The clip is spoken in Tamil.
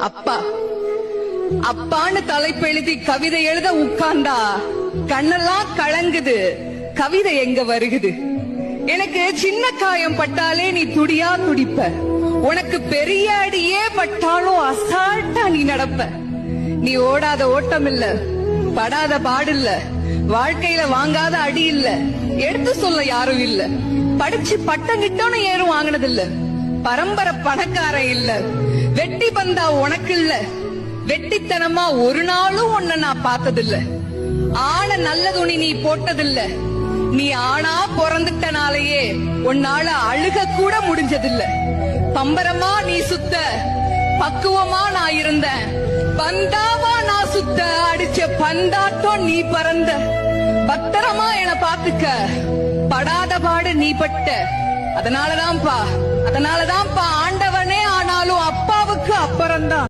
அப்பா அப்பான்னு தலைப்பெழுதி கவிதை எழுத உட்கார்ந்தா கண்ணெல்லாம் கலங்குது. கவிதை எங்க வருகுது? எனக்கு சின்ன காயம் பட்டாலே நீ துடியா துடிப்ப. உனக்கு பெரிய அடியே பட்டாலும் அசால்ட்டா நீ நடப்ப. நீ ஓடாத ஓட்டம் இல்ல, படாத பாடு இல்ல, வாழ்க்கையில வாங்காத அடி இல்ல, எடுத்து சொல்ல யாரும் இல்ல. படிச்சு பட்டம் கிட்டோன்னு ஏறும் வாங்கினது இல்ல. பரம்பரை பணக்காரன் இல்ல. வெட்டி பந்தா உனக்கு இல்ல. வெட்டித்தனமா ஒரு நாளும் உன்னை நான் பார்த்ததில்ல. ஆன நல்ல துணி நீ போட்டதில்ல. நீ ஆனா பிறந்துட்டனாலேயே உன்னால அழுக கூட முடிஞ்சதில்ல. பம்பரமா நீ சுத்த, பக்குவமா நான் இருந்தேன். பந்தாவா நான் சுத்த, அடிச்ச பந்தாட்டம் நீ பறந்த. பத்திரமா என பாத்துக்க, படாத பாடு நீ பட்ட. அதனாலதான்ப்பா ஆண்டவனே ஆனாலும் அப்பாவுக்கு அப்புறம்தான்.